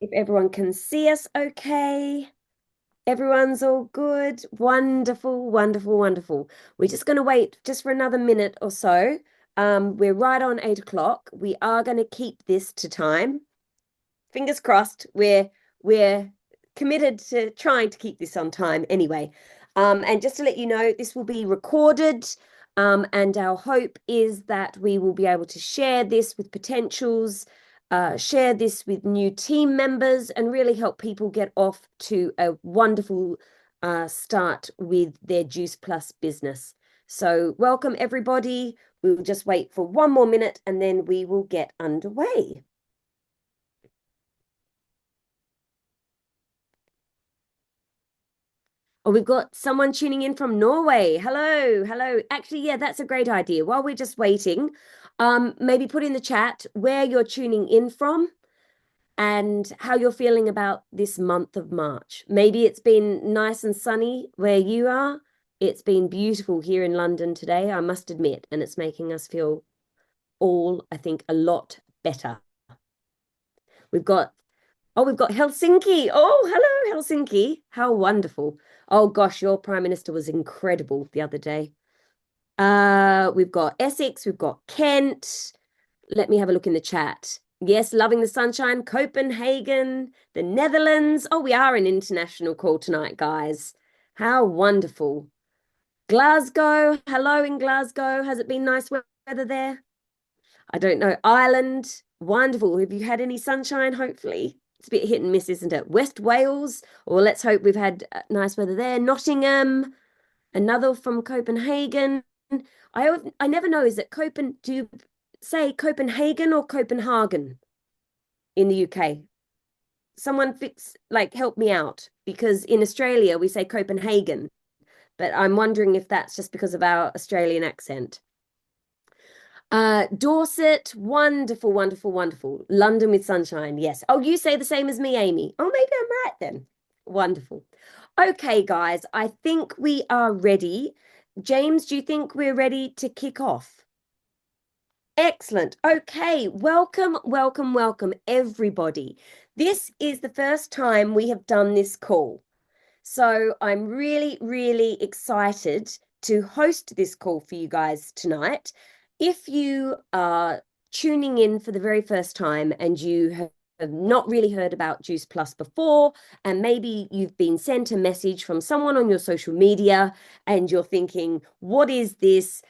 If everyone can see us okay. Everyone's all good. Wonderful, wonderful, wonderful. We're just going to wait just for another minute or so. We're right on 8 o'clock. We are going to keep this to time. Fingers crossed. We're committed to trying to keep this on time anyway. And just to let you know, this will be recorded. And our hope is that we will be able to share this with potentials, share this with new team members, and really help people get off to a wonderful start with their Juice Plus business. So, welcome everybody. We'll just wait for one more minute and then we will get underway. Oh, we've got someone tuning in from Norway. Hello, hello. Actually, yeah, that's a great idea. While we're just waiting, maybe put in the chat where you're tuning in from and how you're feeling about this month of March. Maybe it's been nice and sunny where you are. It's been beautiful here in London today, I must admit, and it's making us feel all, I think, a lot better. We've got we've got Helsinki. Oh, hello, Helsinki. How wonderful. Oh gosh, your Prime Minister was incredible the other day. We've got Essex, we've got Kent. Let me have a look in the chat. Yes, loving the sunshine. Copenhagen, the Netherlands. Oh, we are an international call tonight, guys. How wonderful. Glasgow. Hello in Glasgow. Has it been nice weather there? I don't know. Ireland. Wonderful. Have you had any sunshine? Hopefully. It's a bit hit and miss, isn't it? West Wales. Or let's hope we've had nice weather there. Nottingham. Another from Copenhagen. I never know. Is it do you say Copenhagen or Copenhagen in the UK? Someone help me out because in Australia we say Copenhagen, but I'm wondering if that's just because of our Australian accent. Dorset, wonderful, wonderful, wonderful. London with sunshine, yes. Oh, you say the same as me, Amy. Oh, maybe I'm right then. Wonderful. Okay, guys, I think we are ready. James, do you think we're ready to kick off? Excellent. Okay, welcome, welcome, welcome, everybody. This is the first time we have done this call. So I'm really, really excited to host this call for you guys tonight. If you are tuning in for the very first time and you have not really heard about Juice Plus before, and maybe you've been sent a message from someone on your social media and you're thinking, what is this?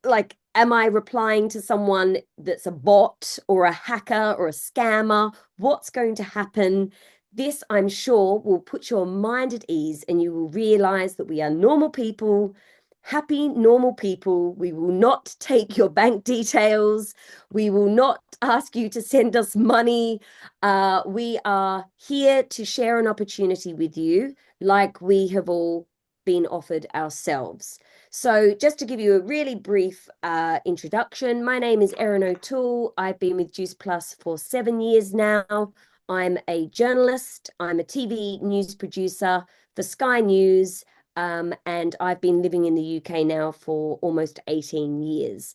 Like, am I replying to someone that's a bot or a hacker or a scammer? What's going to happen? This, I'm sure, will put your mind at ease and you will realize that we are normal people, happy, normal people. We will not take your bank details. We will not ask you to send us money. We are here to share an opportunity with you like we have all been offered ourselves. So, just to give you a really brief introduction, my name is Erin O'Toole. I've been with Juice Plus for 7 years now. I'm a journalist, I'm a TV news producer for Sky News, and I've been living in the UK now for almost 18 years.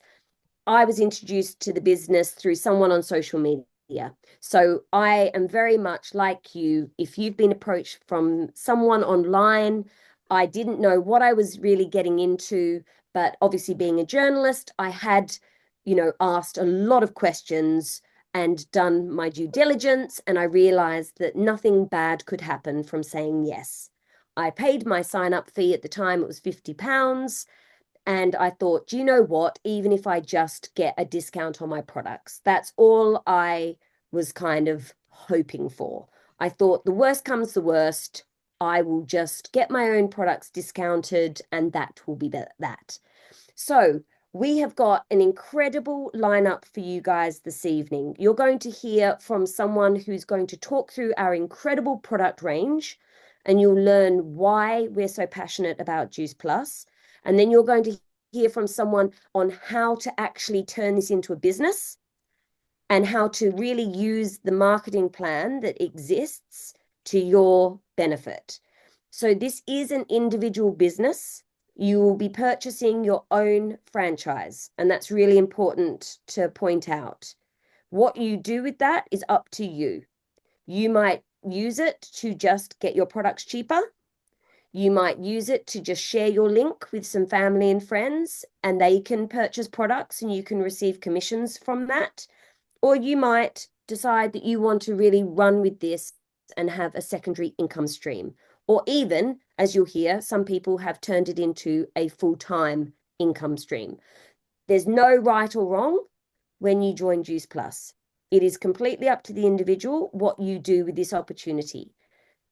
I was introduced to the business through someone on social media. So I am very much like you. If you've been approached from someone online, I didn't know what I was really getting into, but obviously being a journalist, I had, asked a lot of questions and done my due diligence, and I realized that nothing bad could happen from saying yes. I paid my sign up fee at the time, it was £50. And I thought, do you know what? Even if I just get a discount on my products, that's all I was kind of hoping for. I thought the worst comes the worst. I will just get my own products discounted, and that will be that. So, we have got an incredible lineup for you guys this evening. You're going to hear from someone who's going to talk through our incredible product range, and you'll learn why we're so passionate about Juice Plus. And then you're going to hear from someone on how to actually turn this into a business and how to really use the marketing plan that exists to your benefit. So, this is an individual business. You will be purchasing your own franchise, and that's really important to point out. What you do with that is up to you. You might use it to just get your products cheaper. You might use it to just share your link with some family and friends, and they can purchase products and you can receive commissions from that. Or you might decide that you want to really run with this and have a secondary income stream. Or even, as you'll hear, some people have turned it into a full-time income stream. There's no right or wrong when you join Juice Plus. It is completely up to the individual what you do with this opportunity.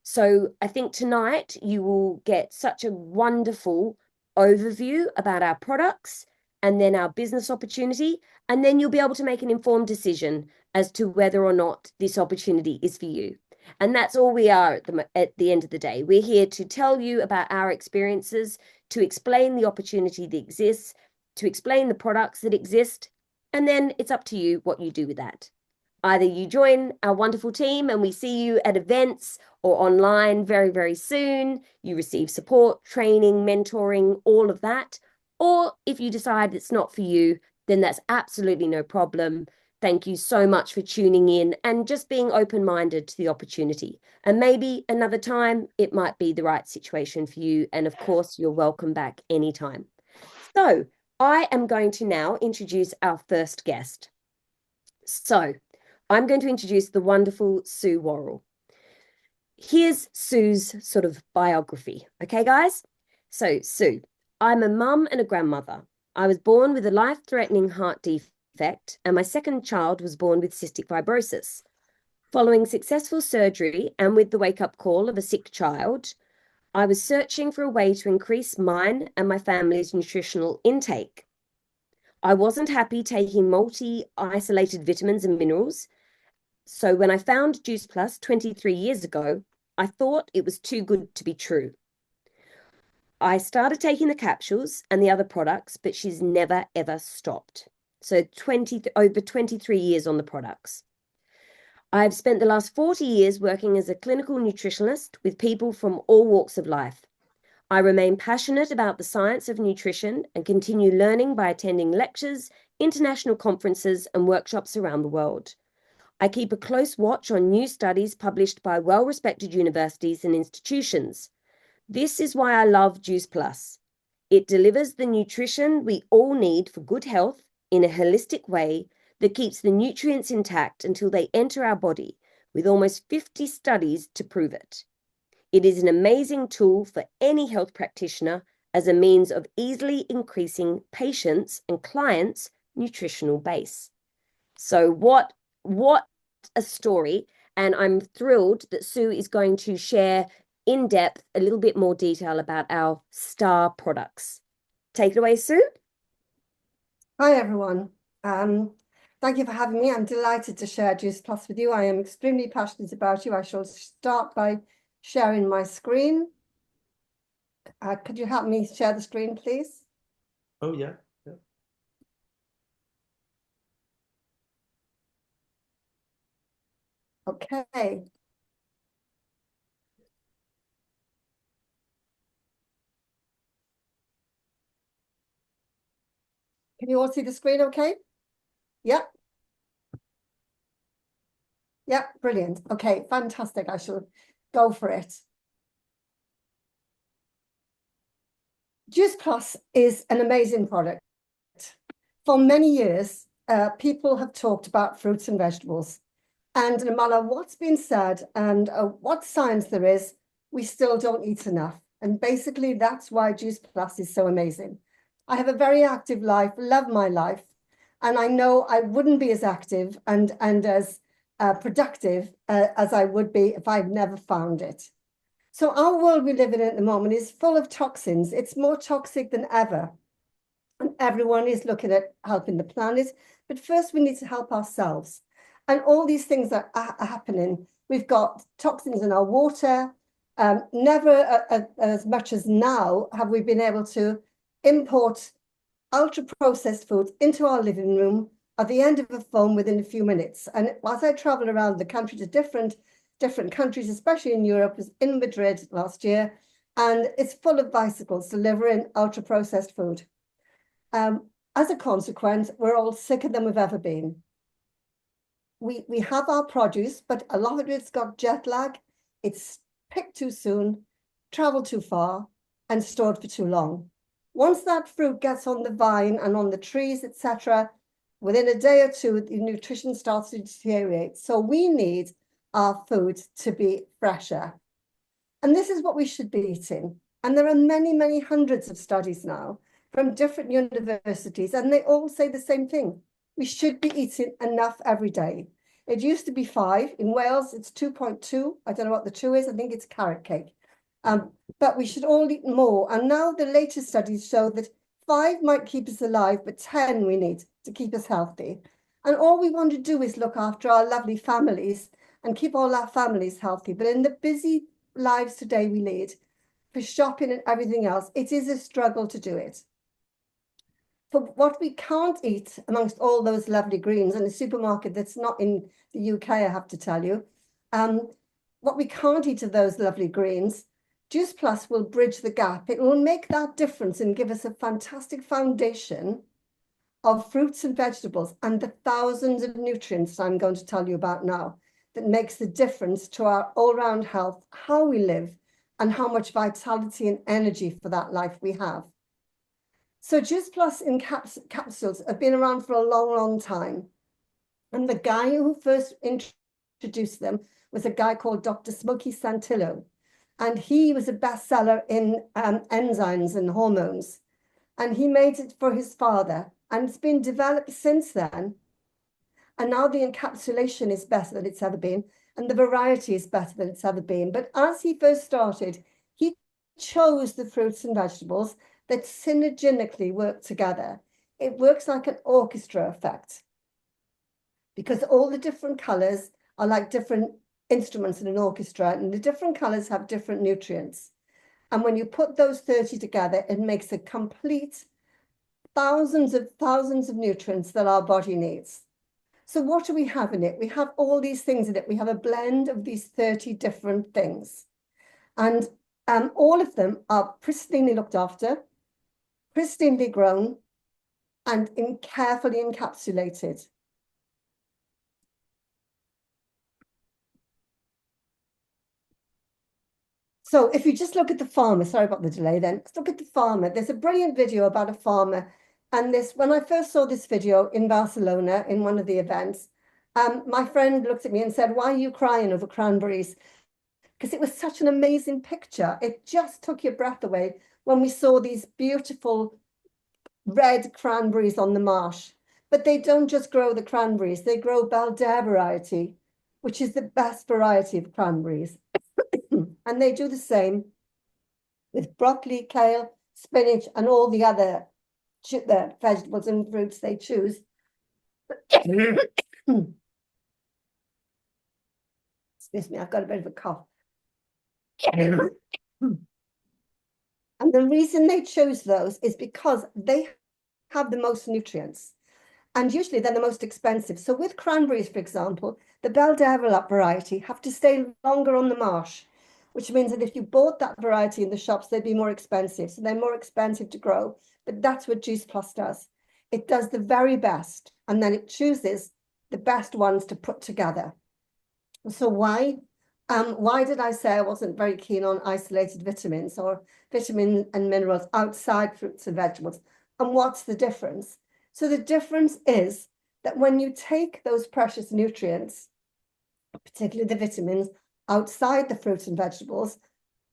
So I think tonight you will get such a wonderful overview about our products and then our business opportunity. And then you'll be able to make an informed decision as to whether or not this opportunity is for you. And that's all we are at the end of the day. We're here to tell you about our experiences, to explain the opportunity that exists, to explain the products that exist. And then it's up to you what you do with that. Either you join our wonderful team and we see you at events or online very, very soon. You receive support, training, mentoring, all of that. Or if you decide it's not for you, then that's absolutely no problem. Thank you so much for tuning in and just being open-minded to the opportunity. And maybe another time it might be the right situation for you. And of course, you're welcome back anytime. So I am going to now introduce our first guest. So I'm going to introduce the wonderful Sue Worrell. Here's Sue's sort of biography. Okay, guys? So, Sue, I'm a mum and a grandmother. I was born with a life-threatening heart defect, and my second child was born with cystic fibrosis. Following successful surgery and with the wake-up call of a sick child, I was searching for a way to increase mine and my family's nutritional intake. I wasn't happy taking multi-isolated vitamins and minerals. So when I found Juice Plus 23 years ago, I thought it was too good to be true. I started taking the capsules and the other products, but she's never, ever stopped. So over 23 years on the products. I've spent the last 40 years working as a clinical nutritionist with people from all walks of life. I remain passionate about the science of nutrition and continue learning by attending lectures, international conferences, and workshops around the world. I keep a close watch on new studies published by well-respected universities and institutions. This is why I love Juice Plus. It delivers the nutrition we all need for good health in a holistic way that keeps the nutrients intact until they enter our body, with almost 50 studies to prove it. It is an amazing tool for any health practitioner as a means of easily increasing patients' and clients' nutritional base. So what a story. And I'm thrilled that Sue is going to share in depth a little bit more detail about our star products. Take it away, Sue. Hi, everyone. Thank you for having me. I'm delighted to share Juice Plus with you. I am extremely passionate about you. I shall start by sharing my screen. Could you help me share the screen, please? Oh, yeah. Okay. Can you all see the screen okay? Yep. Yep, brilliant. Okay, fantastic. I shall go for it. Juice Plus is an amazing product. For many years, people have talked about fruits and vegetables. And no matter what's been said and what science there is, we still don't eat enough. And basically, that's why Juice Plus is so amazing. I have a very active life, love my life. And I know I wouldn't be as active and as productive as I would be if I'd never found it. So our world we live in at the moment is full of toxins. It's more toxic than ever. And everyone is looking at helping the planet. But first, we need to help ourselves. And all these things are happening. We've got toxins in our water. Never as much as now have we been able to import ultra-processed foods into our living room at the end of a phone within a few minutes. And as I travel around the country to different countries, especially in Europe, was in Madrid last year, and it's full of bicycles delivering ultra-processed food. As a consequence, we're all sicker than we've ever been. we have our produce, but a lot of it's got jet lag. It's picked too soon, traveled too far, and stored for too long. Once that fruit gets on the vine and on the trees, etc., within a day or two, the nutrition starts to deteriorate. So we need our food to be fresher. And this is what we should be eating. And there are many, many hundreds of studies now from different universities, and they all say the same thing. We should be eating enough every day. It used to be 5. In Wales, it's 2.2. I don't know what the 2 is. I think it's carrot cake. But we should all eat more. And now the latest studies show that 5 might keep us alive, but 10 we need to keep us healthy. And all we want to do is look after our lovely families and keep all our families healthy. But in the busy lives today we lead, for shopping and everything else, it is a struggle to do it. For what we can't eat amongst all those lovely greens in a supermarket that's not in the UK, I have to tell you, what we can't eat of those lovely greens, Juice Plus will bridge the gap. It will make that difference and give us a fantastic foundation of fruits and vegetables and the thousands of nutrients I'm going to tell you about now that makes the difference to our all-round health, how we live, and how much vitality and energy for that life we have. So Juice Plus in capsules have been around for a long, long time. And the guy who first introduced them was a guy called Dr. Smokey Santillo. And he was a bestseller in enzymes and hormones. And he made it for his father. And it's been developed since then. And now the encapsulation is better than it's ever been. And the variety is better than it's ever been. But as he first started, he chose the fruits and vegetables that synergistically work together. It works like an orchestra effect because all the different colors are like different instruments in an orchestra, and the different colors have different nutrients. And when you put those 30 together, it makes a complete thousands of nutrients that our body needs. So what do we have in it? We have all these things in it. We have a blend of these 30 different things. And all of them are pristinely looked after, pristinely grown, and carefully encapsulated. So if you just look at the farmer, sorry about the delay then, let's look at the farmer. There's a brilliant video about a farmer. And this, when I first saw this video in Barcelona in one of the events, my friend looked at me and said, "Why are you crying over cranberries?" Because it was such an amazing picture. It just took your breath away when we saw these beautiful red cranberries on the marsh. But they don't just grow the cranberries, they grow Belder variety, which is the best variety of cranberries. And they do the same with broccoli, kale, spinach, and all the other vegetables and fruits they choose. Excuse me, I've got a bit of a cough. And the reason they chose those is because they have the most nutrients. And usually they're the most expensive. So with cranberries, for example, the Belder variety have to stay longer on the marsh, which means that if you bought that variety in the shops, they'd be more expensive. So they're more expensive to grow. But that's what Juice Plus does. It does the very best, and then it chooses the best ones to put together. So why did I say I wasn't very keen on isolated vitamins or vitamin and minerals outside fruits and vegetables? And what's the difference? So the difference is that when you take those precious nutrients, particularly the vitamins, outside the fruits and vegetables,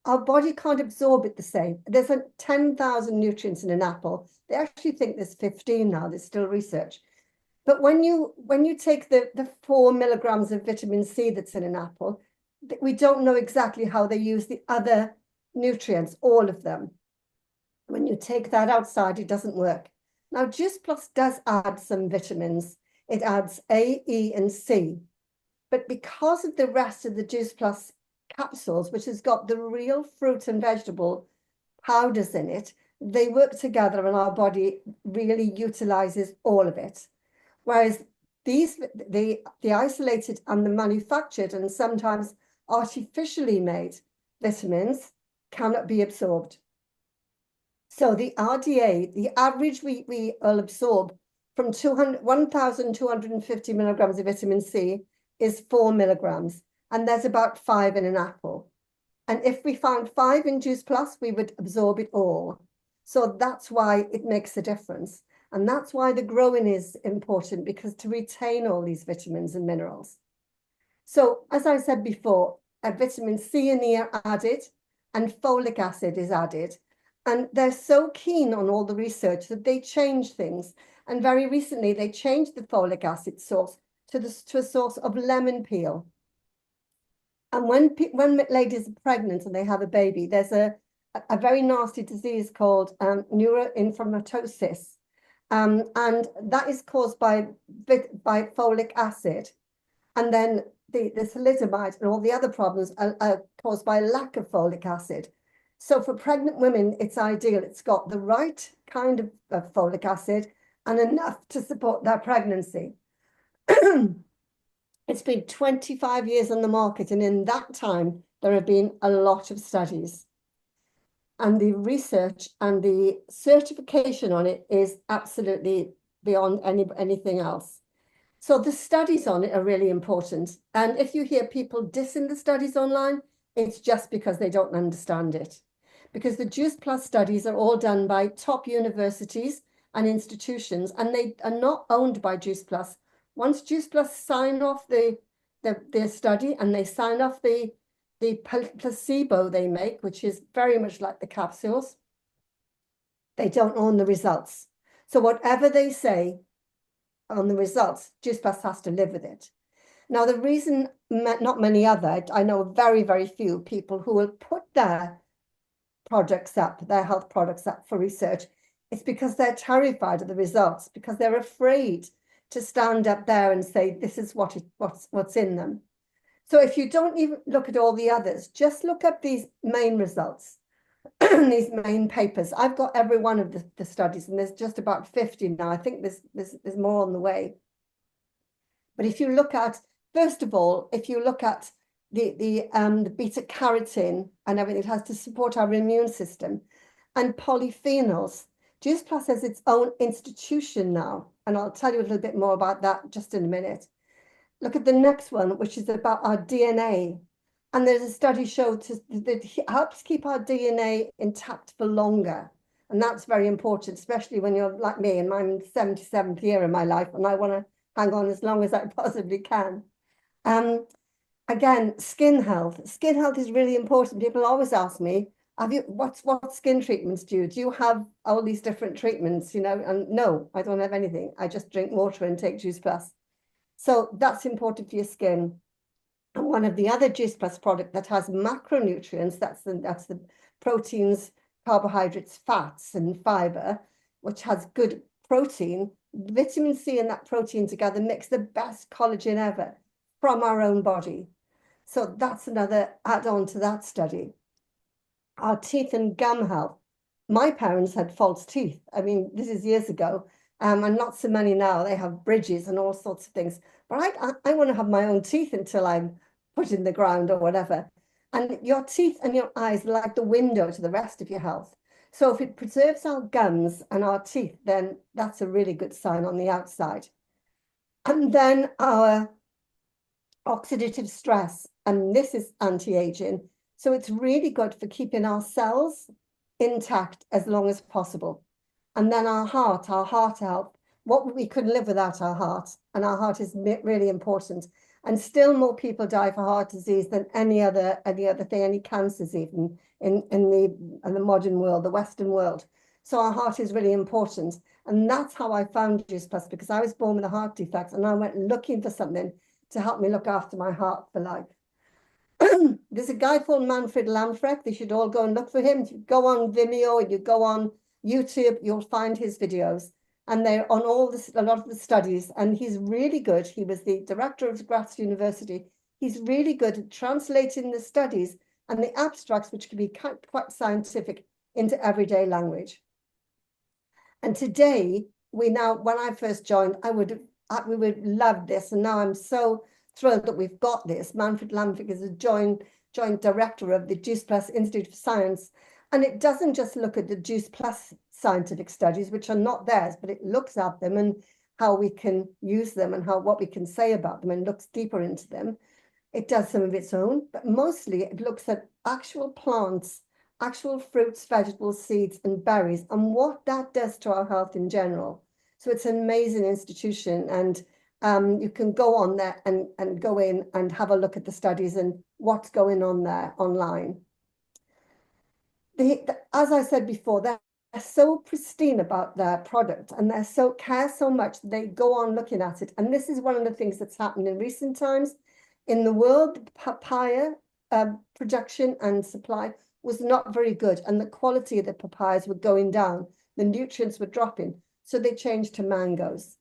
our body can't absorb it the same. There's 10,000 nutrients in an apple. They actually think there's 15 now. There's still research. But when you take the 4 milligrams of vitamin C that's in an apple, we don't know exactly how they use the other nutrients, all of them. When you take that outside, it doesn't work. Now, Juice Plus does add some vitamins. It adds A, E, and C. But because of the rest of the Juice Plus capsules, which has got the real fruit and vegetable powders in it, they work together and our body really utilizes all of it. Whereas the isolated and the manufactured and sometimes artificially made vitamins cannot be absorbed. So the RDA, the average we will absorb from 1,250 milligrams of vitamin C is 4 milligrams, and there's about 5 in an apple. And if we found 5 in Juice Plus, we would absorb it all. So that's why it makes a difference. And that's why the growing is important, because to retain all these vitamins and minerals. So as I said before, vitamin C and E are added, and folic acid is added. And they're so keen on all the research that they change things. And very recently, they changed the folic acid source to a source of lemon peel. And when ladies are pregnant and they have a baby, there's a very nasty disease called neuroinflammatosis. And that is caused by folic acid. And then the thalidomide and all the other problems are caused by lack of folic acid. So for pregnant women, it's ideal. It's got the right kind of folic acid and enough to support their pregnancy. It's been 25 years on the market, and in that time, there have been a lot of studies. And the research and the certification on it is absolutely beyond anything else. So the studies on it are really important. And if you hear people dissing the studies online, it's just because they don't understand it. Because the Juice Plus studies are all done by top universities and institutions, and they are not owned by Juice Plus. Once Juice Plus sign off their study, and they sign off the placebo they make, which is very much like the capsules, they don't own the results. So whatever they say on the results, Juice Plus has to live with it. Now, the reason not many other, I know very, very few people who will put their products up, their health products up for research, it's because they're terrified of the results, because they're afraid to stand up there and say, this is what's in them. So if you don't even look at all the others, just look at these main results, these main papers. I've got every one of the studies, and there's just about 50 now. I think there's more on the way. But if you look at, first of all, if you look at the beta carotene and everything, it has to support our immune system, and polyphenols. Juice Plus has its own institution now, and I'll tell you a little bit more about that just in a minute. Look at the next one, which is about our DNA. And there's a study showed that it helps keep our DNA intact for longer. And that's very important, especially when you're like me, and I'm in the 77th year of my life, and I want to hang on as long as I possibly can. Again, skin health. Skin health is really important. People always ask me, what skin treatments do you? Do you have all these different treatments, you know? And no, I don't have anything. I just drink water and take Juice Plus. So that's important for your skin. And one of the other Juice Plus product that has macronutrients, that's the proteins, carbohydrates, fats, and fiber, which has good protein. Vitamin C and that protein together makes the best collagen ever from our own body. So that's another add-on to that study. Our teeth and gum health. My parents had false teeth. I mean, this is years ago. And not so many now. They have bridges and all sorts of things. But I want to have my own teeth until I'm put in the ground or whatever. And your teeth and your eyes are like the window to the rest of your health. So if it preserves our gums and our teeth, then that's a really good sign on the outside. And then our oxidative stress, and this is anti-aging. So it's really good for keeping our cells intact as long as possible. And then our heart health, we couldn't live without our heart, and our heart is really important. And still more people die for heart disease than any other thing, any cancers even in the modern world, the Western world. So our heart is really important. And that's how I found Juice Plus, because I was born with a heart defect, and I went looking for something to help me look after my heart for life. There's a guy called Manfred Lamfrecht. They should all go and look for him. If you go on Vimeo, you go on YouTube, you'll find his videos. And they're on a lot of the studies. And he's really good. He was the director of Graz University. He's really good at translating the studies and the abstracts, which can be quite scientific, into everyday language. And today, when I first joined, we would love this. And now I'm so thrilled that we've got this. Manfred Lamfrecht is a joint director of the Juice Plus Institute of Science. And it doesn't just look at the Juice Plus scientific studies, which are not theirs, but it looks at them how we can use them and what we can say about them and looks deeper into them. It does some of its own, but mostly it looks at actual plants, actual fruits, vegetables, seeds, and berries, and what that does to our health in general. So it's an amazing institution, and you can go on there and go in and have a look at the studies and what's going on there online. As I said before, they're so pristine about their product and they care so much they go on looking at it. And this is one of the things that's happened in recent times in the world. The papaya production and supply was not very good, and the quality of the papayas were going down. The nutrients were dropping, so they changed to mangoes.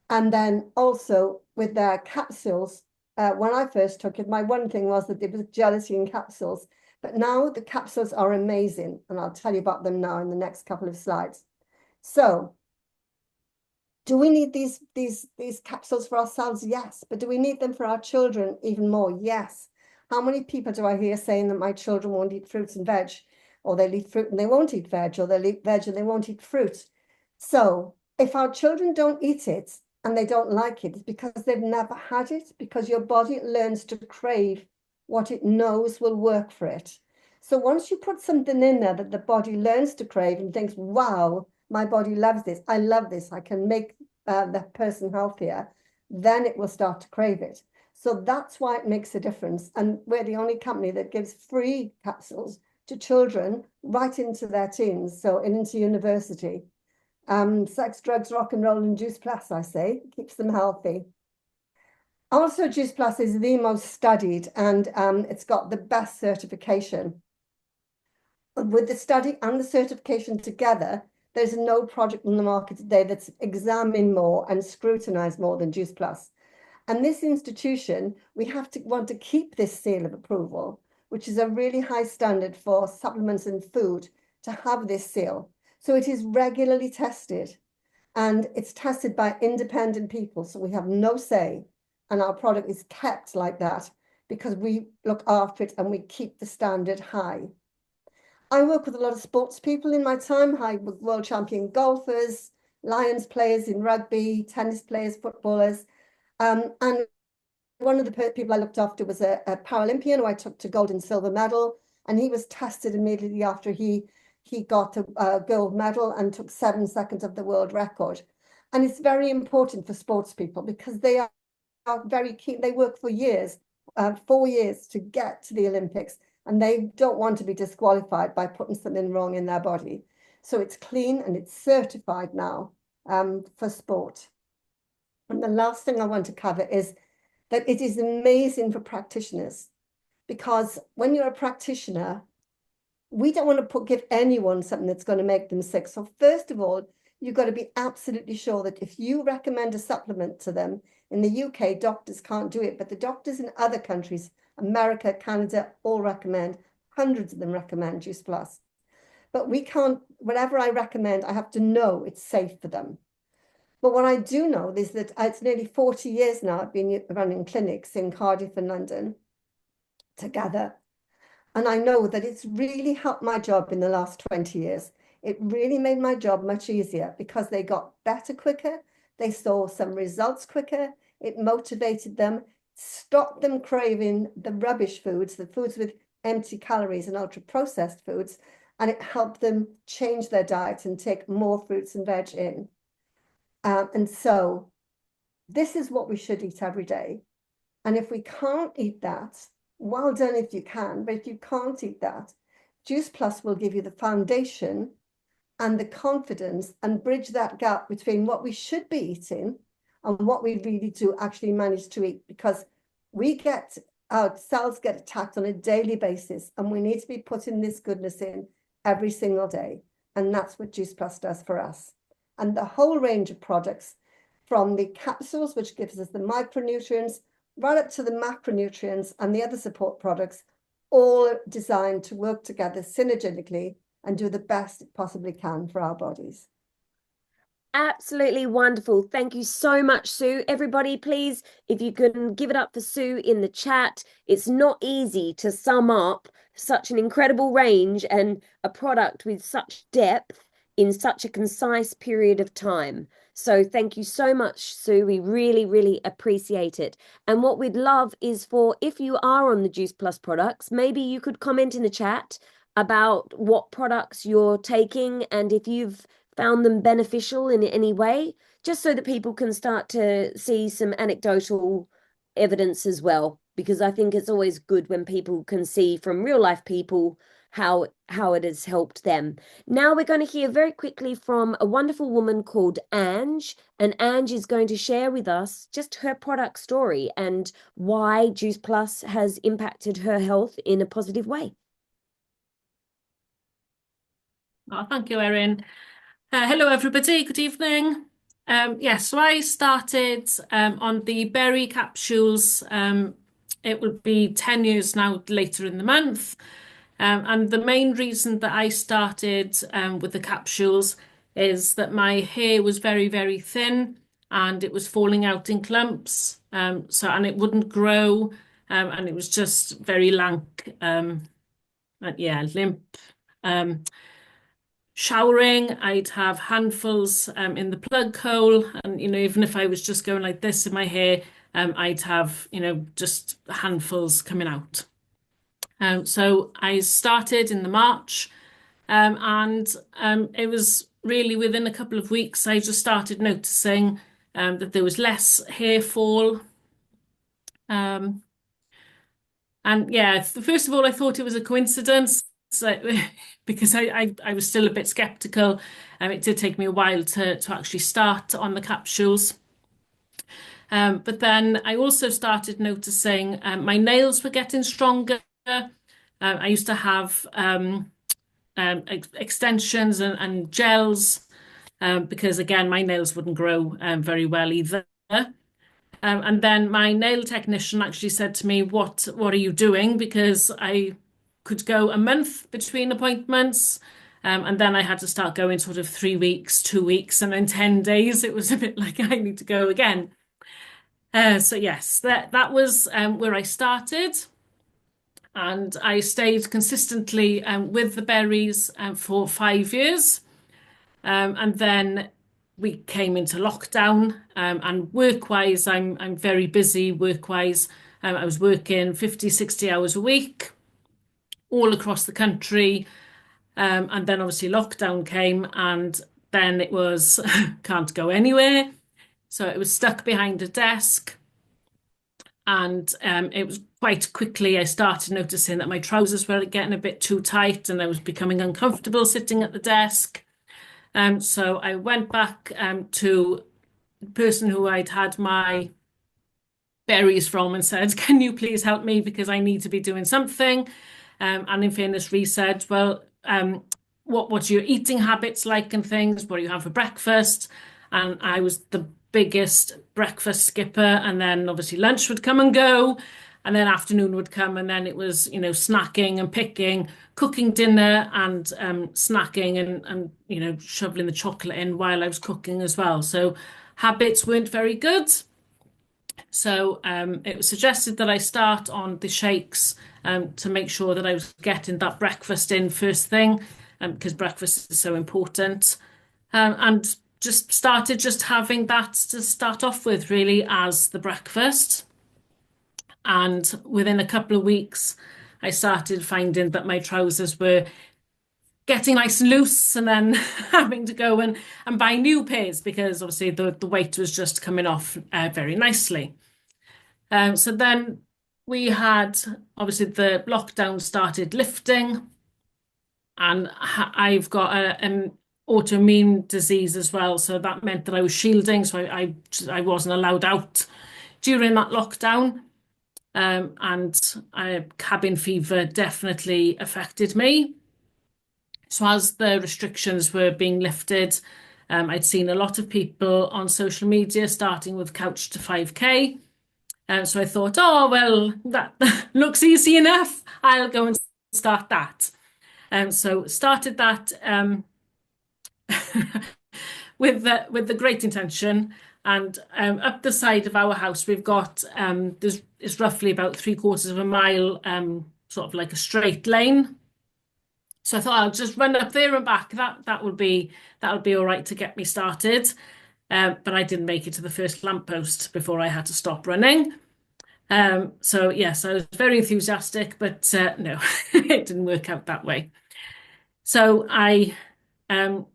And then also with their capsules, when I first took it, my one thing was that there was gelatin capsules. But now the capsules are amazing, and I'll tell you about them now in the next couple of slides. So, do we need these capsules for ourselves? Yes. But do we need them for our children even more? Yes. How many people do I hear saying that my children won't eat fruits and veg, or they'll eat fruit and they won't eat veg, or they'll eat veg and they won't eat fruit? So, if our children don't eat it and they don't like it, it's because they've never had it, because your body learns to crave what it knows will work for it. So once you put something in there that the body learns to crave and thinks, wow, my body loves this, I love this, I can make the person healthier, then it will start to crave it. So that's why it makes a difference. And we're the only company that gives free capsules to children right into their teens, so into university. Sex, drugs, rock and roll, and Juice Plus, I say, keeps them healthy. Also, Juice Plus is the most studied, and it's got the best certification. With the study and the certification together, there's no product on the market today that's examined more and scrutinized more than Juice Plus. And this institution, we have to want to keep this seal of approval, which is a really high standard for supplements and food to have this seal. So it is regularly tested, and it's tested by independent people. So we have no say, and our product is kept like that because we look after it and we keep the standard high. I work with a lot of sports people in my time, high world champion golfers, Lions players in rugby, tennis players, footballers. And one of the people I looked after was a Paralympian who I took to gold and silver medal. And he was tested immediately after he got a gold medal and took 7 seconds of the world record. And it's very important for sports people because they are very keen. They work for years, 4 years to get to the Olympics, and they don't want to be disqualified by putting something wrong in their body. So it's clean and it's certified now for sport. And the last thing I want to cover is that it is amazing for practitioners, because when you're a practitioner, we don't want to give anyone something that's going to make them sick. So first of all, you've got to be absolutely sure that if you recommend a supplement to them, in the UK, doctors can't do it, but the doctors in other countries, America, Canada, all recommend, hundreds of them recommend Juice Plus. But we can't, whatever I recommend, I have to know it's safe for them. But what I do know is that it's nearly 40 years now I've been running clinics in Cardiff and London together. And I know that it's really helped my job in the last 20 years. It really made my job much easier because they got better quicker. They saw some results quicker. It motivated them, stopped them craving the rubbish foods, the foods with empty calories and ultra processed foods. And it helped them change their diet and take more fruits and veg in. And so this is what we should eat every day. And if we can't eat that, well done if you can, but if you can't eat that, Juice Plus will give you the foundation and the confidence and bridge that gap between what we should be eating and what we really do actually manage to eat, because our cells get attacked on a daily basis, and we need to be putting this goodness in every single day. And that's what Juice Plus does for us. And the whole range of products, from the capsules, which gives us the micronutrients, right up to the macronutrients and the other support products, all designed to work together synergistically and do the best it possibly can for our bodies. Absolutely wonderful. Thank you so much, Sue. Everybody, please, if you can give it up for Sue in the chat. It's not easy to sum up such an incredible range and a product with such depth in such a concise period of time. So thank you so much, Sue. We really, really appreciate it. And what we'd love is for if you are on the Juice Plus products, maybe you could comment in the chat about what products you're taking and if you've found them beneficial in any way, just so that people can start to see some anecdotal evidence as well. Because I think it's always good when people can see from real life people how it has helped them. Now we're going to hear very quickly from a wonderful woman called Ange, and Ange is going to share with us just her product story and why Juice Plus has impacted her health in a positive way. Oh, thank you, Erin. Hello, everybody. Good evening. Yes, so I started on the berry capsules. It will be 10 years now later in the month. And the main reason that I started with the capsules is that my hair was very, very thin and it was falling out in clumps. And it wouldn't grow, and it was just very lank, and yeah, limp. Um, Showering, I'd have handfuls in the plug hole, and even if I was just going like this in my hair, I'd have just handfuls coming out. So I started in the March, and it was really within a couple of weeks I just started noticing that there was less hair fall. Um, and yeah, first of all, I thought it was a coincidence. So, because I was still a bit skeptical. It did take me a while to actually start on the capsules. But then I also started noticing my nails were getting stronger. I used to have extensions and gels because, again, my nails wouldn't grow very well either. And then my nail technician actually said to me, what are you doing? Because I could go a month between appointments. And then I had to start going sort of 3 weeks, 2 weeks, and then 10 days. It was a bit like I need to go again. So yes, that was where I started. And I stayed consistently with the berries for 5 years. And then we came into lockdown, and work-wise, I'm very busy work-wise. I was working 50, 60 hours a week all across the country. And then obviously lockdown came, and then it was can't go anywhere. So it was stuck behind a desk. And it was quite quickly I started noticing that my trousers were getting a bit too tight and I was becoming uncomfortable sitting at the desk. So I went back to the person who I'd had my berries from and said, "Can you please help me because I need to be doing something?" And in fairness, Ree said, "Well, what are your eating habits like and things? What do you have for breakfast?" And I was the biggest breakfast skipper, and then obviously lunch would come and go, and then afternoon would come, and then it was snacking and picking, cooking dinner and snacking and shoveling the chocolate in while I was cooking as well. So habits weren't very good. So it was suggested that I start on the shakes to make sure that I was getting that breakfast in first thing, because breakfast is so important. And just started just having that to start off with, really, as the breakfast. And within a couple of weeks, I started finding that my trousers were getting nice and loose, and then having to go and buy new pairs because obviously the weight was just coming off very nicely. So then we had, obviously, the lockdown started lifting, and I've got an autoimmune disease as well. So that meant that I was shielding, so I wasn't allowed out during that lockdown. And cabin fever definitely affected me. So as the restrictions were being lifted, I'd seen a lot of people on social media starting with Couch to 5K. So I thought, oh, well, that looks easy enough. I'll go and start that. So started that with the great intention. And up the side of our house, we've got it's roughly about 3/4 of a mile, sort of like a straight lane. So I thought I'll just run up there and back. That would be all right to get me started. but I didn't make it to the first lamppost before I had to stop running. So yes, I was very enthusiastic, but no, it didn't work out that way. So I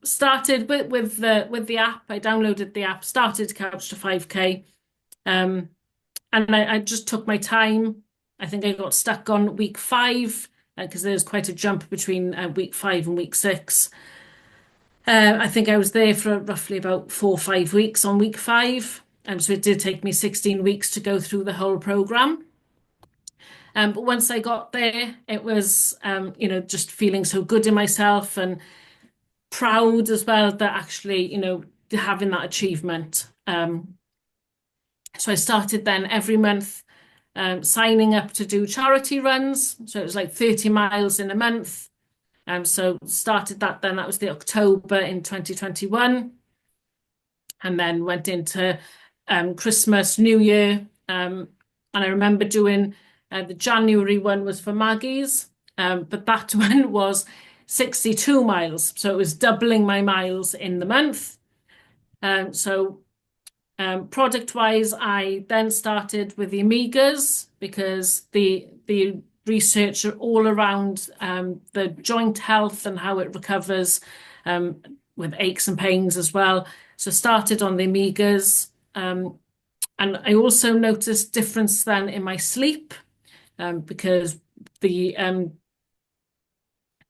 started with the app. I downloaded the app, started Couch to 5K, and I just took my time. I think I got stuck on week 5 because there's quite a jump between week 5 and week 6. I think I was there for roughly about 4 or 5 weeks on week 5. So it did take me 16 weeks to go through the whole program. But once I got there, it was, just feeling so good in myself and proud as well that actually, having that achievement. So I started then every month signing up to do charity runs. So it was like 30 miles in a month. So started that then, that was the October in 2021. And then went into Christmas, New Year. And I remember doing the January one was for Maggie's, but that one was 62 miles. So it was doubling my miles in the month. Product wise, I then started with the Amigas because the research are all around the joint health and how it recovers with aches and pains as well. So started on the Amigas. And I also noticed difference then in my sleep because the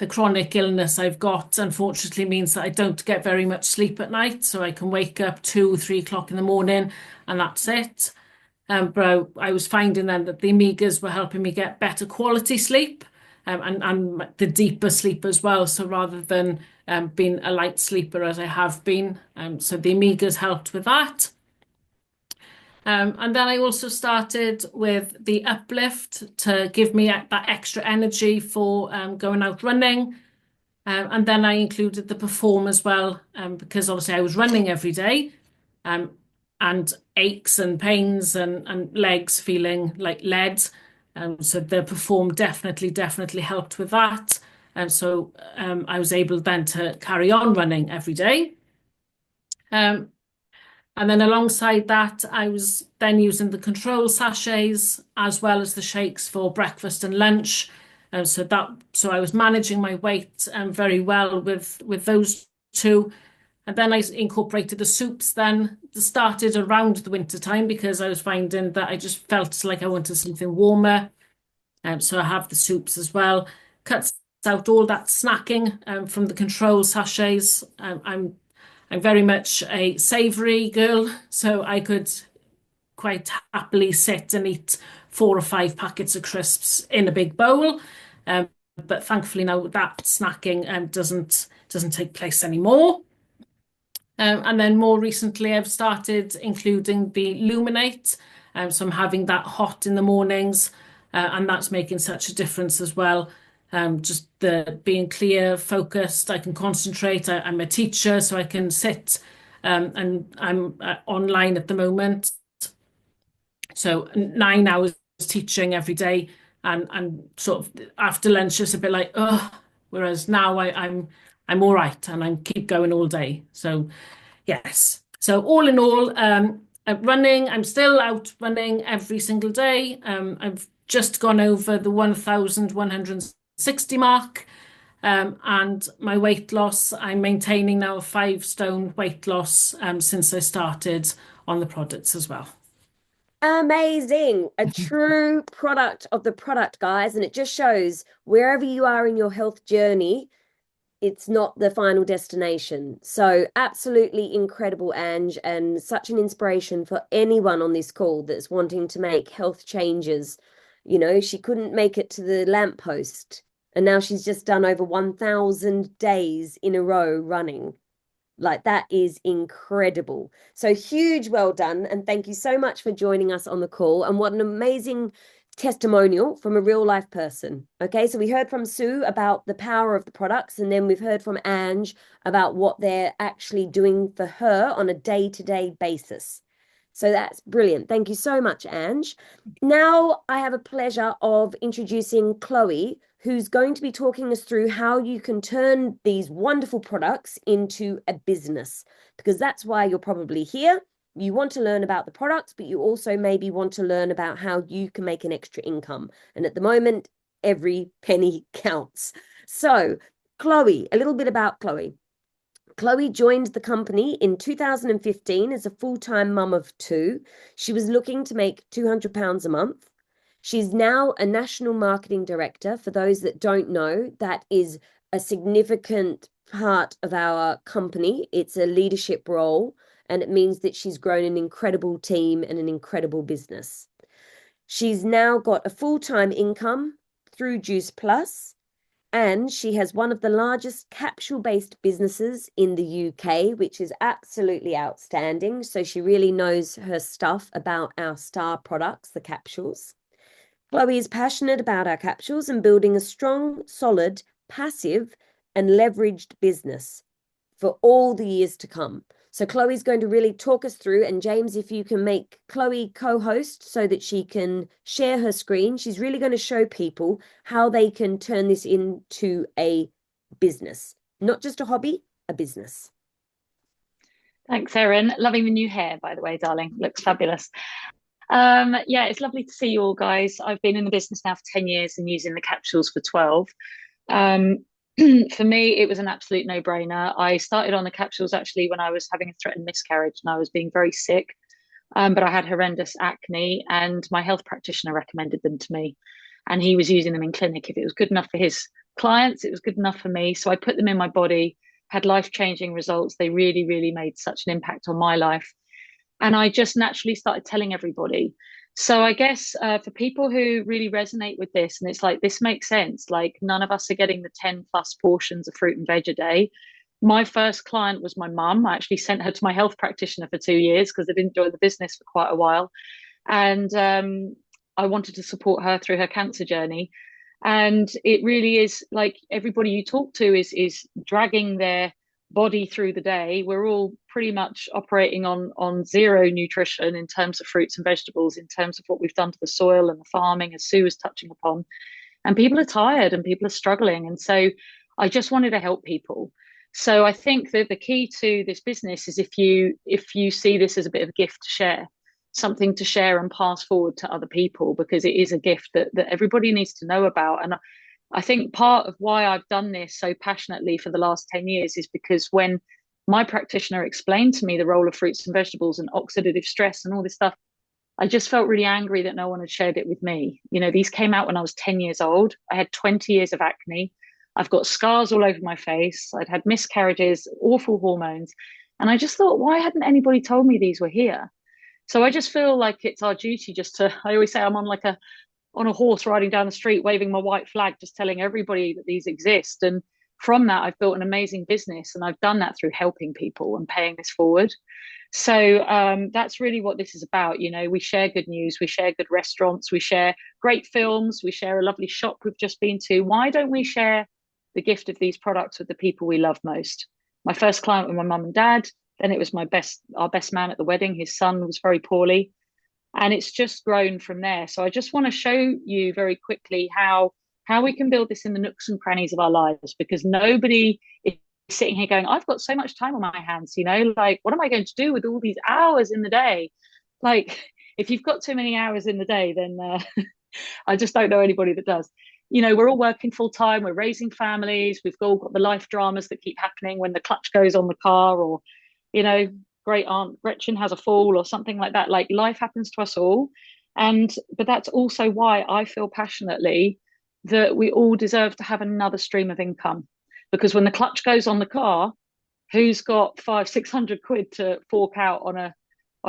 chronic illness I've got unfortunately means that I don't get very much sleep at night. So I can wake up 2, 3 o'clock in the morning and that's it. But I was finding then that the Amigas were helping me get better quality sleep and the deeper sleep as well. So rather than being a light sleeper as I have been, so the Amigas helped with that. And then I also started with the Uplift to give me that extra energy for going out running. And then I included the Perform as well, because obviously I was running every day, and aches and pains and legs feeling like lead. So the Perform definitely helped with that. And so I was able then to carry on running every day. And then alongside that, I was then using the control sachets as well as the shakes for breakfast and lunch. So I was managing my weight very well with those two. And then I incorporated the soups then started around the winter time because I was finding that I just felt like I wanted something warmer. So I have the soups as well. Cuts out all that snacking from the control sachets. I'm very much a savoury girl, so I could quite happily sit and eat 4 or 5 packets of crisps in a big bowl. But thankfully now that snacking doesn't take place anymore. And then more recently, I've started including the Luminate. So I'm having that hot in the mornings, and that's making such a difference as well. Just the being clear, focused, I can concentrate. I'm a teacher, so I can sit, and I'm online at the moment. So 9 hours teaching every day, and sort of after lunch, it's a bit like, oh, whereas now I'm all right and I keep going all day. So yes. So all in all, running, I'm still out running every single day. I've just gone over the 1,160 mark. And my weight loss, I'm maintaining now a 5 stone weight loss since I started on the products as well. Amazing. A true product of the product, guys. And it just shows wherever you are in your health journey, it's not the final destination. So absolutely incredible, Ange, and such an inspiration for anyone on this call that's wanting to make health changes. She couldn't make it to the lamppost, and now she's just done over 1,000 days in a row running. Like, that is incredible. So huge well done. And thank you so much for joining us on the call. And what an amazing testimonial from a real life person. Okay, so we heard from Sue about the power of the products, and then we've heard from Ange about what they're actually doing for her on a day-to-day basis. So that's brilliant. Thank you so much, Ange. Now I have a pleasure of introducing Chloe, who's going to be talking us through how you can turn these wonderful products into a business, because that's why you're probably here. You want to learn about the products, but you also maybe want to learn about how you can make an extra income. And at the moment, every penny counts. So, Chloe, a little bit about Chloe. Chloe joined the company in 2015 as a full-time mum of two. She was looking to make £200 a month. She's now a national marketing director. For those that don't know, that is a significant part of our company. It's a leadership role, and it means that she's grown an incredible team and an incredible business. She's now got a full-time income through Juice Plus, and she has one of the largest capsule-based businesses in the UK, which is absolutely outstanding. So she really knows her stuff about our star products, the capsules. Chloe is passionate about our capsules and building a strong, solid, passive, and leveraged business for all the years to come. So Chloe's going to really talk us through, and James, if you can make Chloe co-host so that she can share her screen, she's really going to show people how they can turn this into a business, not just a hobby, a business. Thanks, Erin. Loving the new hair, by the way, darling. Looks fabulous. Yeah, it's lovely to see you all, guys. I've been in the business now for 10 years and using the capsules for 12. For me, it was an absolute no-brainer. I started on the capsules actually when I was having a threatened miscarriage and I was being very sick, but I had horrendous acne and my health practitioner recommended them to me. And he was using them in clinic. If it was good enough for his clients, it was good enough for me. So I put them in my body, had life-changing results. They really, really made such an impact on my life. And I just naturally started telling everybody. So I guess for people who really resonate with this, and it's like, this makes sense. Like none of us are getting the 10 plus portions of fruit and veg a day. My first client was my mum. I actually sent her to my health practitioner for 2 years because I didn't join the business for quite a while. And I wanted to support her through her cancer journey. And it really is like everybody you talk to is dragging their body through the day. We're all pretty much operating on zero nutrition in terms of fruits and vegetables, in terms of what we've done to the soil and the farming, as Sue was touching upon. And people are tired and people are struggling. And so I just wanted to help people. So I think that the key to this business is if you see this as a bit of a gift to share, something to share and pass forward to other people, because it is a gift that everybody needs to know about. And I think part of why I've done this so passionately for the last 10 years is because when my practitioner explained to me the role of fruits and vegetables and oxidative stress and all this stuff, I just felt really angry that no one had shared it with me. You know, these came out when I was 10 years old. I had 20 years of acne. I've got scars all over my face. I'd had miscarriages, awful hormones. And I just thought, why hadn't anybody told me these were here? So I just feel like it's our duty just to, I always say I'm on a horse riding down the street, waving my white flag, just telling everybody that these exist. And from that, I've built an amazing business. And I've done that through helping people and paying this forward. So that's really what this is about. You know, we share good news, we share good restaurants, we share great films, we share a lovely shop we've just been to. Why don't we share the gift of these products with the people we love most? My first client were my mum and dad. Then it was our best man at the wedding. His son was very poorly. And it's just grown from there. So I just want to show you very quickly how we can build this in the nooks and crannies of our lives, because nobody is sitting here going, I've got so much time on my hands, you know, like, what am I going to do with all these hours in the day? Like, if you've got too many hours in the day, then I just don't know anybody that does. You know, we're all working full time, we're raising families, we've all got the life dramas that keep happening when the clutch goes on the car, or, you know, great aunt Gretchen has a fall or something like that. Like, life happens to us all. But that's also why I feel passionately that we all deserve to have another stream of income, because when the clutch goes on the car, who's got 500-600 quid to fork out on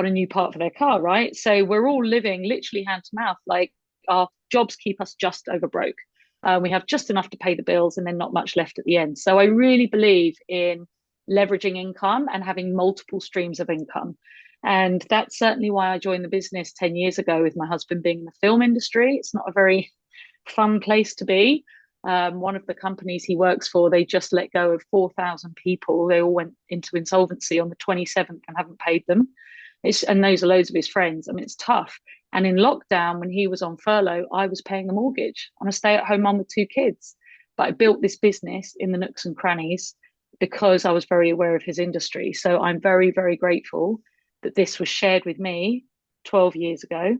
a new part for their car, right? So we're all living literally hand to mouth. Like, our jobs keep us just over broke. We have just enough to pay the bills and then not much left at the end. So I really believe in leveraging income and having multiple streams of income. And that's certainly why I joined the business 10 years ago, with my husband being in the film industry. It's not a very fun place to be. One of the companies he works for, they just let go of 4,000 people. They all went into insolvency on the 27th and haven't paid them. And those are loads of his friends. I mean, it's tough. And in lockdown, when he was on furlough, I was paying the mortgage. I'm a stay-at-home mum with 2 kids. But I built this business in the nooks and crannies because I was very aware of his industry. So I'm very, very grateful that this was shared with me 12 years ago.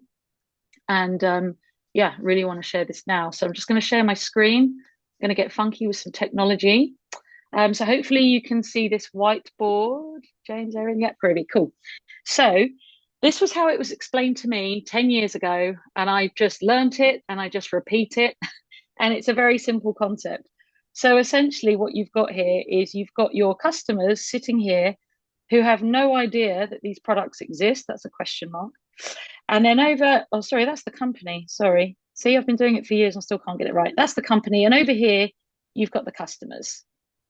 And yeah, really want to share this now. So I'm just going to share my screen. I'm going to get funky with some technology. So hopefully you can see this whiteboard. James, Erin, yeah, pretty cool. So this was how it was explained to me 10 years ago, and I just learnt it and I just repeat it. And it's a very simple concept. So essentially what you've got here is you've got your customers sitting here who have no idea that these products exist. That's a question mark. And then oh, sorry, that's the company. Sorry. See, I've been doing it for years and I still can't get it right. That's the company. And over here, you've got the customers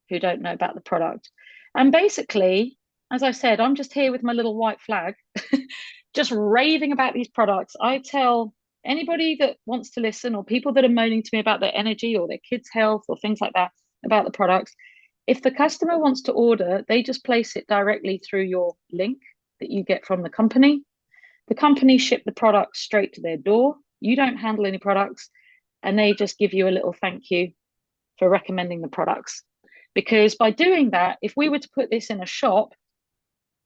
who don't know about the product. And basically, as I said, I'm just here with my little white flag, just raving about these products. I tell anybody that wants to listen, or people that are moaning to me about their energy or their kids' health or things like that, about the products, if the customer wants to order, they just place it directly through your link that you get from the company. The company ship the products straight to their door. You don't handle any products, and they just give you a little thank you for recommending the products. Because by doing that, if we were to put this in a shop,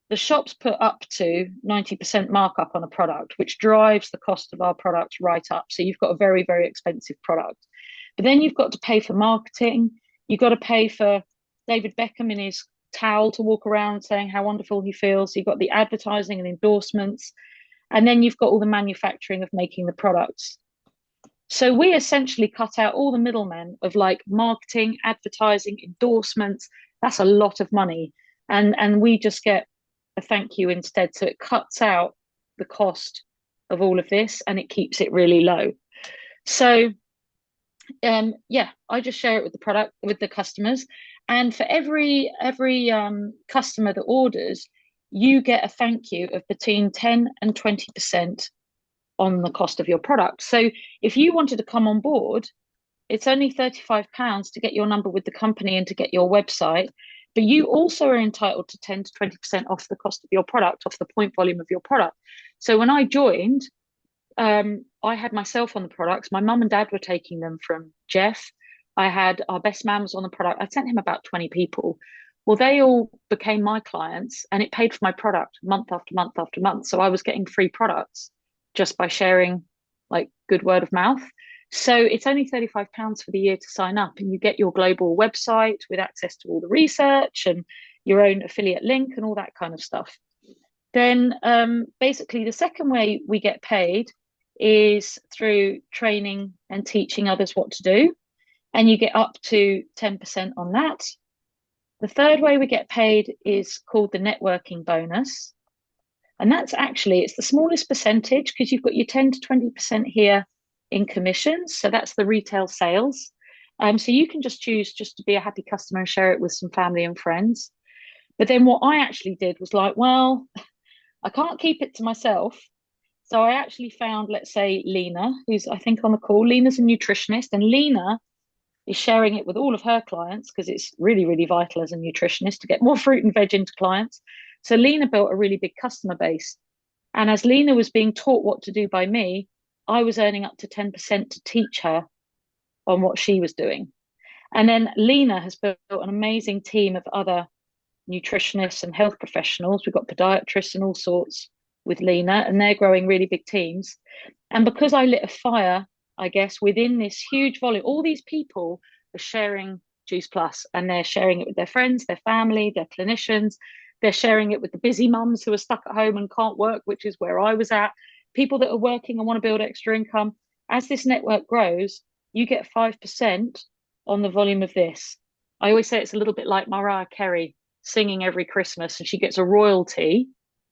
the shops put up to 90% markup on a product, which drives the cost of our products right up. So you've got a very, very expensive product. But then you've got to pay for marketing. You've got to pay for David Beckham in his towel to walk around saying how wonderful he feels. You've got the advertising and endorsements. And then you've got all the manufacturing of making the products. So we essentially cut out all the middlemen of like marketing, advertising, endorsements. That's a lot of money. And we just get a thank you instead. So it cuts out the cost of all of this and it keeps it really low. So yeah, I just share it with the product, with the customers. And for every customer that orders, you get a thank you of between 10 and 20% on the cost of your product. So if you wanted to come on board, it's only £35 to get your number with the company and to get your website. But you also are entitled to 10 to 20% off the cost of your product, off the point volume of your product. So when I joined, I had myself on the products. My mum and dad were taking them from Jeff. I had our best man was on the product. I sent him about 20 people. Well, they all became my clients and it paid for my product month after month after month. So I was getting free products just by sharing like good word of mouth. So it's only £35 for the year to sign up, and you get your global website with access to all the research and your own affiliate link and all that kind of stuff. Then basically the second way we get paid is through training and teaching others what to do. And you get up to 10% on that. The third way we get paid is called the networking bonus. And that's actually, it's the smallest percentage because you've got your 10 to 20% here in commissions. So that's the retail sales. So you can just choose just to be a happy customer and share it with some family and friends. But then what I actually did was like, well, I can't keep it to myself. So I actually found, let's say, Lena, who's I think on the call. Lena's a nutritionist, and Lena is sharing it with all of her clients because it's really, really vital as a nutritionist to get more fruit and veg into clients. So Lena built a really big customer base. And as Lena was being taught what to do by me, I was earning up to 10% to teach her on what she was doing. And then Lena has built an amazing team of other nutritionists and health professionals. We've got podiatrists and all sorts with Lena, and they're growing really big teams. And because I lit a fire, I guess, within this huge volume, all these people are sharing Juice Plus, and they're sharing it with their friends, their family, their clinicians. They're sharing it with the busy mums who are stuck at home and can't work, which is where I was at. People that are working and want to build extra income. As this network grows, you get 5% on the volume of this. I always say it's a little bit like Mariah Carey singing every Christmas, and she gets a royalty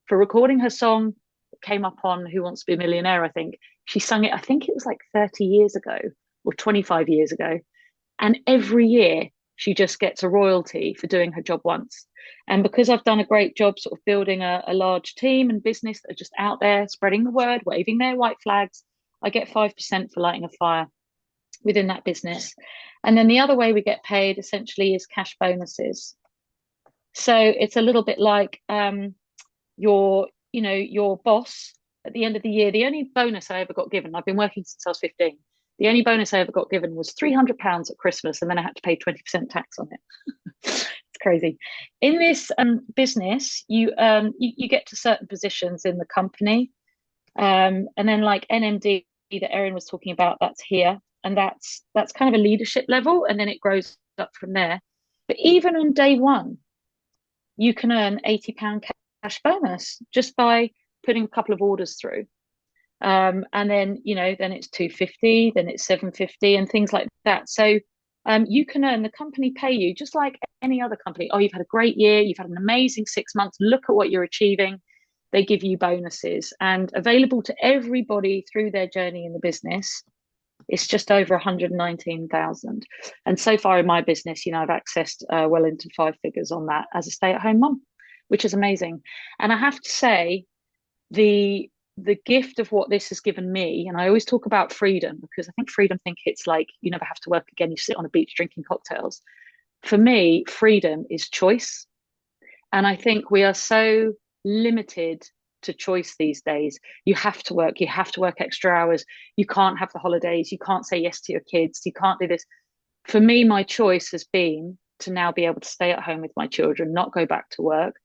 for recording her song that came up on Who Wants to Be a Millionaire, I think. She sung it, I think it was like 30 years ago or 25 years ago. And every year she just gets a royalty for doing her job once. And because I've done a great job sort of building a large team and business that are just out there spreading the word, waving their white flags, I get 5% for lighting a fire within that business. And then the other way we get paid essentially is cash bonuses. So it's a little bit like you know, your boss at the end of the year, the only bonus I ever got given, I've been working since I was 15. The only bonus I ever got given was £300 at Christmas, and then I had to pay 20% tax on it. It's crazy. In this business, you get to certain positions in the company, and then like NMD that Erin was talking about, that's here, and that's kind of a leadership level, and then it grows up from there. But even on day one, you can earn £80 cash bonus just by putting a couple of orders through. And then, you know, then it's 250, then it's 750 and things like that. So you can earn, the company pay you just like any other company. Oh, you've had a great year, you've had an amazing 6 months, look at what you're achieving. They give you bonuses, and available to everybody through their journey in the business. It's just over 119,000. And so far in my business, you know, I've accessed well into 5 figures on that as a stay-at-home mum, which is amazing. And I have to say, the gift of what this has given me, and I always talk about freedom, because I think freedom it's like you never have to work again, you sit on a beach drinking cocktails. For me, freedom is choice. And I think we are so limited to choice these days. You have to work extra hours, you can't have the holidays, you can't say yes to your kids, you can't do this. For me, my choice has been to now be able to stay at home with my children, not go back to work.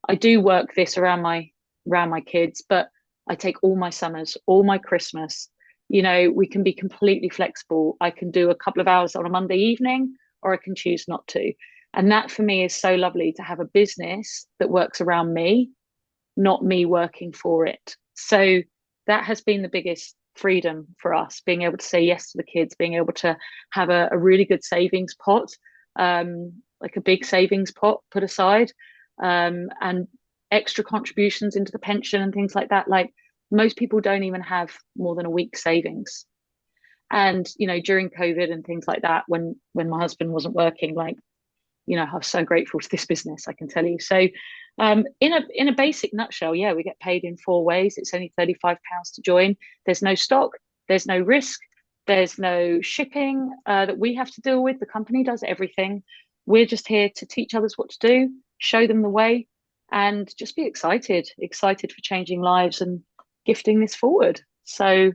I do work this around my kids, but I take all my summers, all my Christmas. You know, we can be completely flexible. I can do a couple of hours on a Monday evening, or I can choose not to. And that for me is so lovely, to have a business that works around me, not me working for it. So that has been the biggest freedom for us, being able to say yes to the kids, being able to have a really good savings pot, like a big savings pot put aside, and extra contributions into the pension and things like that. Like, most people don't even have more than a week's savings. And, you know, during COVID and things like that, when my husband wasn't working, like, you know, I'm so grateful to this business, I can tell you. So in a basic nutshell, yeah, we get paid in 4 ways. It's only £35 to join. There's no stock, there's no risk, there's no shipping that we have to deal with. The company does everything. We're just here to teach others what to do, show them the way, and just be excited for changing lives and gifting this forward. So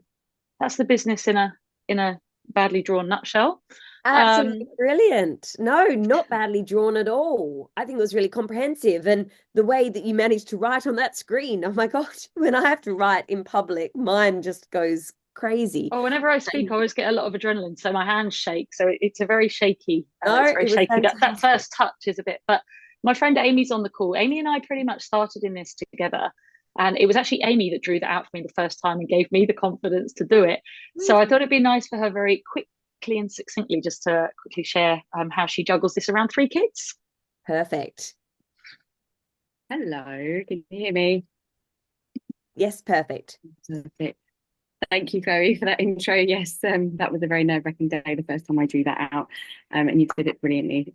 that's the business in a badly drawn nutshell. Absolutely brilliant. No, not badly drawn at all. I think it was really comprehensive. And the way that you managed to write on that screen, oh my gosh, when I have to write in public, mine just goes crazy. Oh, whenever I speak, I always get a lot of adrenaline, so my hands shake. So it's a very shaky. No, it's very it was shaky. That fantastic. first touch is a bit. But my friend Amy's on the call. Amy and I pretty much started in this together. And it was actually Amy that drew that out for me the first time and gave me the confidence to do it. So I thought it'd be nice for her very quickly and succinctly just to quickly share how she juggles this around 3 kids. Perfect. Hello, can you hear me? Yes, perfect. Perfect. Thank you, Chloe, for that intro. Yes, that was a very nerve-wracking day the first time I drew that out, and you did it brilliantly.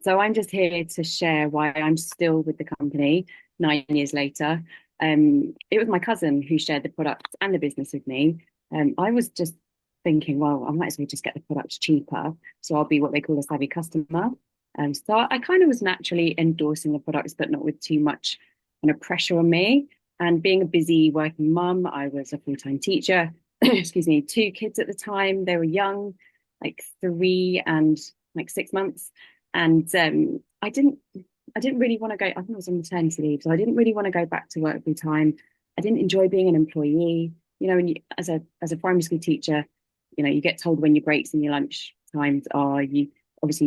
So I'm just here to share why I'm still with the company 9 years later. It was my cousin who shared the product and the business with me. I was just thinking, well, I might as well just get the product cheaper, so I'll be what they call a savvy customer. So I kind of was naturally endorsing the products, but not with too much kind of pressure on me. And being a busy working mum, I was a full-time teacher, excuse me, 2 kids at the time. They were young, like 3 and like 6 months. And I didn't really want to go, I think I was on maternity leave, so I didn't really want to go back to work full time. I didn't enjoy being an employee. You know, and as a primary school teacher, you know, you get told when your breaks and your lunch times are. You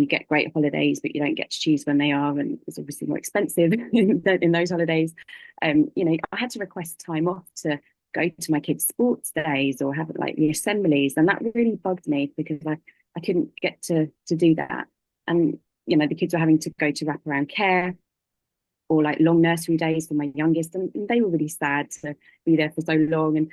get great holidays, but you don't get to choose when they are, and it's obviously more expensive in those holidays. You know, I had to request time off to go to my kids' sports days or have like the assemblies, and that really bugged me because I couldn't get to do that. And you know, the kids were having to go to wraparound care or like long nursery days for my youngest, and they were really sad to be there for so long. And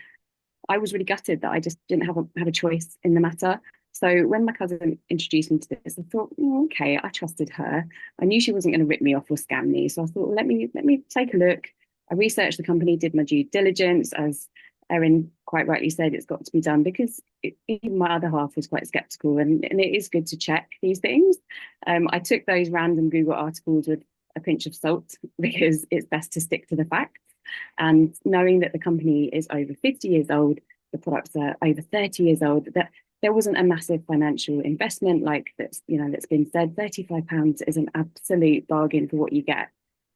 I was really gutted that I just didn't have a choice in the matter. So when my cousin introduced me to this, I thought, okay, I trusted her. I knew she wasn't going to rip me off or scam me. So I thought, well, let me take a look. I researched the company, did my due diligence. As Erin quite rightly said, it's got to be done because even my other half was quite skeptical, and it is good to check these things. I took those random Google articles with a pinch of salt because it's best to stick to the facts. And knowing that the company is over 50 years old, the products are over 30 years old, that there wasn't a massive financial investment like that's been said. £35 is an absolute bargain for what you get.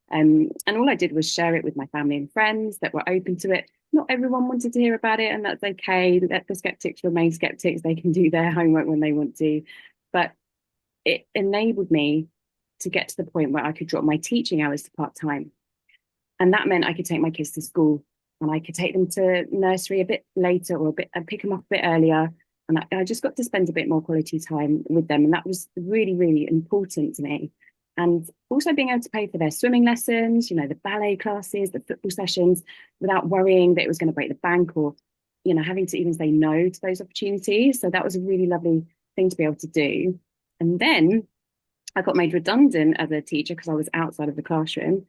And all I did was share it with my family and friends that were open to it. Not everyone wanted to hear about it, and that's okay. Let the skeptics remain skeptics. They can do their homework when they want to. But it enabled me to get to the point where I could drop my teaching hours to part-time. And that meant I could take my kids to school, and I could take them to nursery a bit later and pick them up a bit earlier. And I just got to spend a bit more quality time with them. And that was really, really important to me. And also being able to pay for their swimming lessons, the ballet classes, the football sessions, without worrying that it was going to break the bank or, having to even say no to those opportunities. So that was a really lovely thing to be able to do. And then I got made redundant as a teacher because I was outside of the classroom.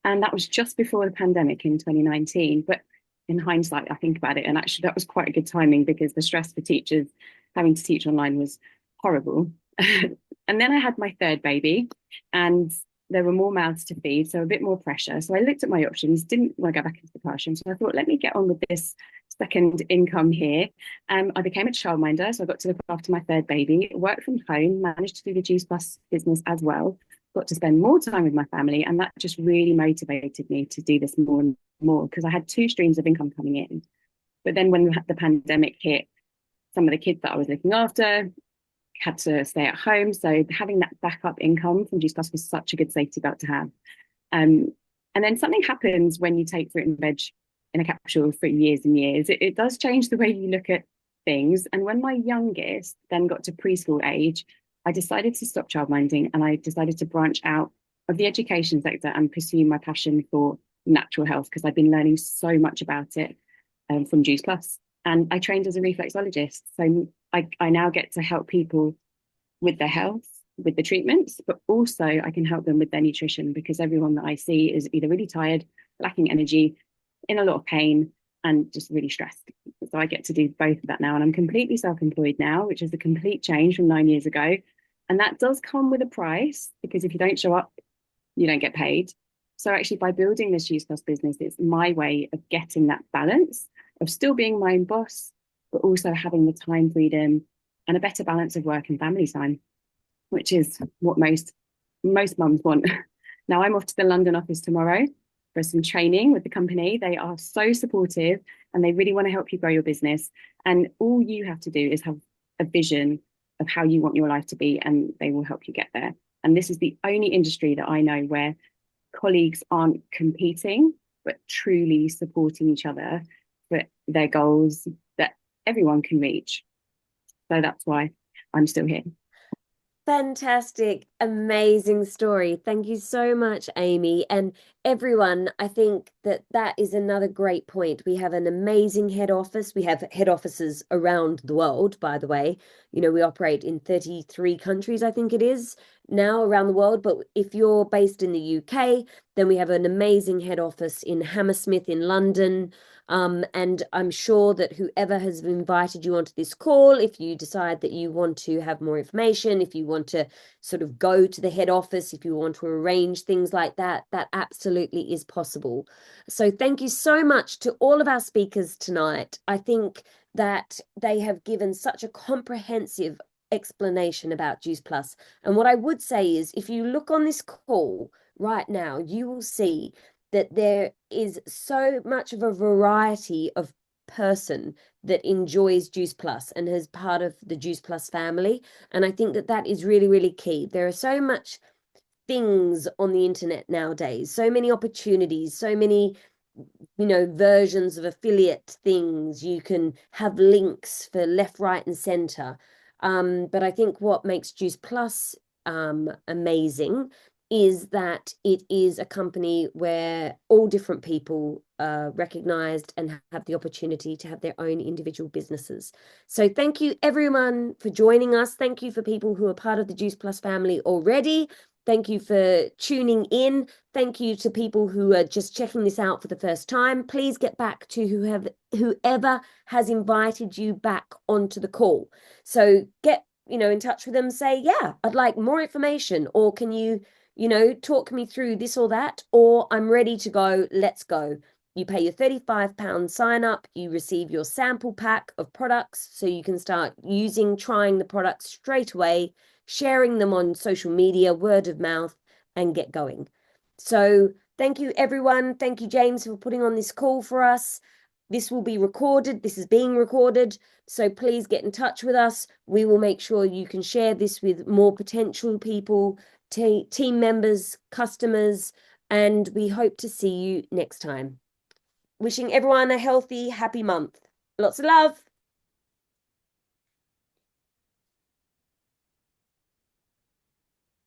And that was just before the pandemic in 2019. But in hindsight, I think about it, and actually that was quite a good timing because the stress for teachers having to teach online was horrible. And then I had my third baby, and there were more mouths to feed, so a bit more pressure. So I looked at my options, didn't want to go back into the classroom. So I thought, let me get on with this second income here. I became a childminder, so I got to look after my third baby, worked from home, managed to do the Juice Plus business as well, got to spend more time with my family, and that just really motivated me to do this more and more because I had two streams of income coming in. But then when the pandemic hit, some of the kids that I was looking after had to stay at home. So having that backup income from Juice Plus was such a good safety belt to have. And then something happens when you take fruit and veg in a capsule for years and years. It does change the way you look at things. And when my youngest then got to preschool age, I decided to stop childminding, and I decided to branch out of the education sector and pursue my passion for natural health because I've been learning so much about it from Juice Plus. And I trained as a reflexologist. So I now get to help people with their health, with the treatments, but also I can help them with their nutrition because everyone that I see is either really tired, lacking energy, in a lot of pain, and just really stressed. So I get to do both of that now. And I'm completely self-employed now, which is a complete change from 9 years ago. And that does come with a price because if you don't show up, you don't get paid. So actually by building this Juice Plus business, it's my way of getting that balance of still being my own boss, but also having the time freedom and a better balance of work and family time, which is what most mums want. Now I'm off to the London office tomorrow for some training with the company. They are so supportive and they really want to help you grow your business. And all you have to do is have a vision of how you want your life to be, and they will help you get there. And this is the only industry that I know where colleagues aren't competing, but truly supporting each other for their goals that everyone can reach. So that's why I'm still here. Fantastic, amazing story. Thank you so much, Amy. And everyone, I think that is another great point. We have an amazing head office. We have head offices around the world, by the way. We operate in 33 countries, I think it is now around the world. But if you're based in the UK, then we have an amazing head office in Hammersmith in London. And I'm sure that whoever has invited you onto this call, if you decide that you want to have more information, if you want to sort of go to the head office, if you want to arrange things like that, that absolutely is possible. So thank you so much to all of our speakers tonight. I think that they have given such a comprehensive explanation about Juice Plus. And what I would say is, if you look on this call right now, you will see that there is so much of a variety of person that enjoys Juice Plus and is part of the Juice Plus family. And I think that that is really, really key. There are so much things on the internet nowadays, so many opportunities, so many versions of affiliate things. You can have links for left, right, and center. But I think what makes Juice Plus amazing is that it is a company where all different people are recognized and have the opportunity to have their own individual businesses. So thank you everyone for joining us. Thank you for people who are part of the Juice Plus family already. Thank you for tuning in. Thank you to people who are just checking this out for the first time. Please get back to whoever has invited you back onto the call. So get in touch with them, say, yeah, I'd like more information, or can you talk me through this or that, or I'm ready to go, let's go. You pay your £35 sign up, you receive your sample pack of products so you can start trying the products straight away, sharing them on social media, word of mouth, and get going. So thank you, everyone. Thank you, James, for putting on this call for us. This will be recorded. This is being recorded. So please get in touch with us. We will make sure you can share this with more potential people, team members, customers, and we hope to see you next time. Wishing everyone a healthy, happy month. Lots of love.